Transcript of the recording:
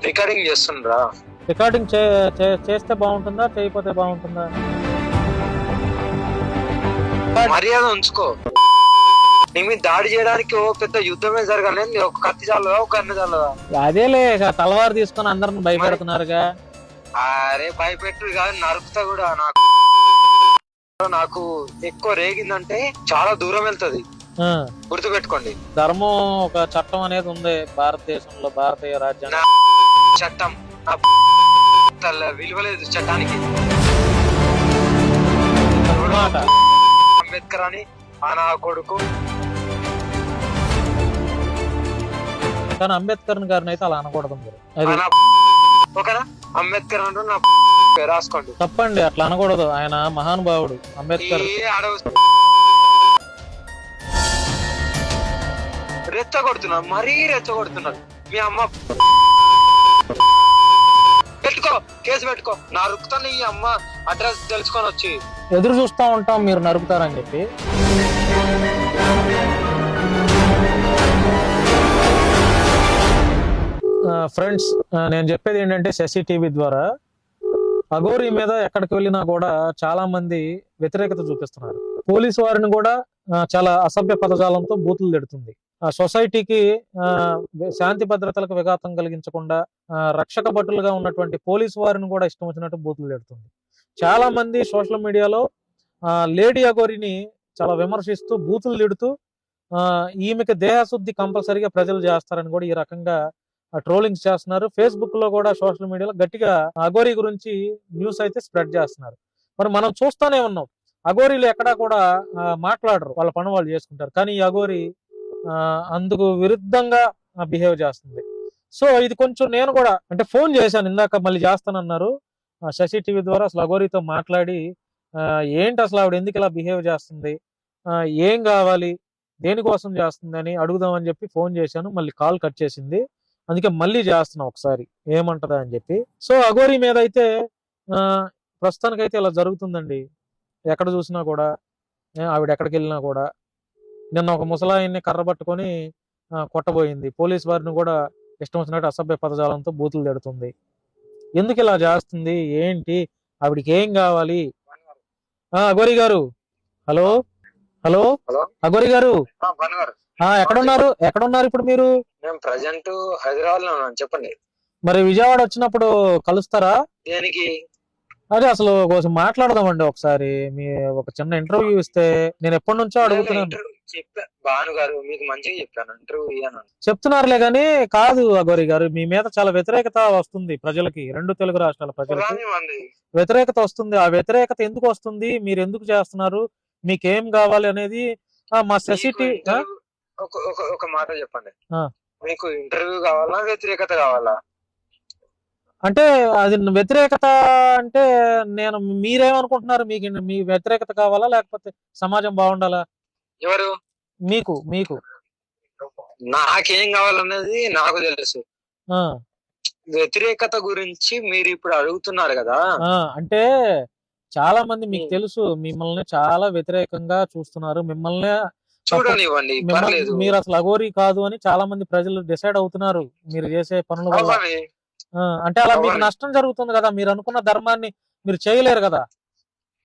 Recording చేస్తుండ్రా? Recording చేస్తే బాగుంటుందా, చేయకపోతే బాగుంటుందా? మర్యాద ఉంచుకో. నీ మీద దాడి చేయడానికి ఓ పెద్ద యుద్ధమే జరగాలి. ఒక కత్తి చాలదా, ఒక కన్ను చాలదా? అదేలే తలవారు తీసుకొని అందరిని భయపెడుతున్నారుగా. అరే భయపెట్టు కాదు, నరుకుతా కూడా. నాకు ఎక్కువ రేగిందంటే చాలా దూరం వెళ్తది, గుర్తు పెట్టుకోండి. ధర్మం ఒక చట్టం అనేది ఉంది భారతదేశంలో, భారతీయ రాజ్యాంగం. చట్టం విలువలేదు చట్టానికి. అంబేద్కర్ అని నా కొడుకు. కానీ అంబేద్కర్ గారిని అయితే అలా అనకూడదు మీరు. ఓకేనా? అంబేద్కర్ అంటూ నా రాసుకోండి. తప్పండి, అట్లా అనకూడదు. ఆయన మహానుభావుడు అంబేద్కర్. రెచ్చగొడుతున్నారు, మరీ రెచ్చగొడుతున్నారు. మీ అమ్మ పెట్టుకో, కేసు పెట్టుకో. నరుకుతాను. ఈ అమ్మ అడ్రస్ తెలుసుకొని వచ్చి ఎదురు చూస్తా ఉంటాం మీరు నరుకుతారని చెప్పి. ఫ్రెండ్స్, నేను చెప్పేది ఏంటంటే శశి టీవీ ద్వారా అఘోరి మీద ఎక్కడికి వెళ్ళినా కూడా చాలా మంది వ్యతిరేకత చూపిస్తున్నారు. పోలీసు వారిని కూడా చాలా అసభ్య పదజాలంతో బూతులు తిడుతుంది. సొసైటీకి శాంతి భద్రతలకు విఘాతం కలిగించకుండా రక్షక భటులుగా ఉన్నటువంటి పోలీసు వారిని కూడా ఇష్టం వచ్చినట్టు బూతులు తిడుతుంది. చాలా మంది సోషల్ మీడియాలో లేడీ అఘోరిని చాలా విమర్శిస్తూ బూతులు తిడుతూ ఈమెకి దేహశుద్ధి కంపల్సరీగా ప్రజలు చేస్తారని కూడా ఈ రకంగా ట్రోలింగ్స్ చేస్తున్నారు. ఫేస్బుక్ లో కూడా సోషల్ మీడియాలో గట్టిగా అఘోరి గురించి న్యూస్ అయితే స్ప్రెడ్ చేస్తున్నారు. మరి మనం చూస్తానే ఉన్నాం, అఘోరీలు ఎక్కడా కూడా మాట్లాడరు, వాళ్ళ పని వాళ్ళు చేసుకుంటారు. కానీ ఈ అఘోరి అందుకు విరుద్ధంగా బిహేవ్ చేస్తుంది. సో ఇది కొంచెం నేను కూడా అంటే ఫోన్ చేశాను ఇందాక, మళ్ళీ చేస్తానన్నారు. శశి టీవీ ద్వారా అసలు అఘోరితో మాట్లాడి ఏంటి అసలు ఆవిడ ఎందుకు ఇలా బిహేవ్ చేస్తుంది, ఏం కావాలి, దేనికోసం చేస్తుంది అని అడుగుదామని చెప్పి ఫోన్ చేశాను. మళ్ళీ కాల్ కట్ చేసింది. అందుకే మళ్ళీ చేస్తున్నా ఒకసారి ఏమంటదా అని చెప్పి. సో అఘోరి మీద అయితే ప్రస్తుతానికైతే ఇలా జరుగుతుందండి. ఎక్కడ చూసినా కూడా, ఆవిడ ఎక్కడికి వెళ్ళినా కూడా. నిన్న ఒక ముసలాయన్ని కర్ర పట్టుకొని కొట్టబోయింది. పోలీస్ వారిని కూడా ఇష్టం వచ్చినట్టు అసభ్య పదజాలంతో బూతులు తిడుతుంది. ఎందుకు ఇలా చేస్తుంది, ఏంటి, ఆవిడికి ఏం కావాలి? అఘోరి గారు, హలో హలో అఘోరి గారు, ఎక్కడున్నారు ఇప్పుడు మీరు? మేము ప్రజెంట్ హైదరాబాద్ లో ఉన్నాం. చెప్పండి. మరి విజయవాడ వచ్చినప్పుడు కలుస్తారా? దేనికి? అదే అసలు కోసం మాట్లాడదామండి ఒకసారి. మీ ఒక చిన్న ఇంటర్వ్యూ ఇస్తే. నేను ఎప్పటి నుంచో అడుగుతున్నాను. భాను గారు మీకు మంచిగా చెప్పాను, ఇంటర్వ్యూ ఇయ్యాను చెప్తున్నారులే గానీ కాదు అఘోరి గారు, మీ మీద చాలా వ్యతిరేకత వస్తుంది ప్రజలకి, రెండు తెలుగు రాష్ట్రాల ప్రజలకి వ్యతిరేకత వస్తుంది. ఆ వ్యతిరేకత ఎందుకు వస్తుంది, మీరు ఎందుకు చేస్తున్నారు, మీకేం కావాలి అనేది మా శశి టీవీ. ఒక మాట చెప్పండి, మీకు ఇంటర్వ్యూ కావాలా, వ్యతిరేకత కావాలా? అంటే అది వ్యతిరేకత అంటే నేను మీరేమనుకుంటున్నారు, మీ వ్యతిరేకత కావాలా లేకపోతే సమాజం బాగుండాలా? ఎవరు? మీకు మీకు నాకేం కావాలన్నది నాకు తెలుసు. వ్యతిరేకత గురించి మీరు ఇప్పుడు అడుగుతున్నారు కదా. అంటే చాలా మంది మీకు తెలుసు మిమ్మల్ని చాలా వ్యతిరేకంగా చూస్తున్నారు. మిమ్మల్ని చూడనివ్వండి, మీరు అసలు అఘోరి కాదు అని చాలా మంది ప్రజలు డిసైడ్ అవుతున్నారు మీరు చేసే పనుల వల్ల. అంటే అలా మీకు నష్టం జరుగుతుంది కదా, మీరు అనుకున్న ధర్మాన్ని మీరు చేయలేరు కదా.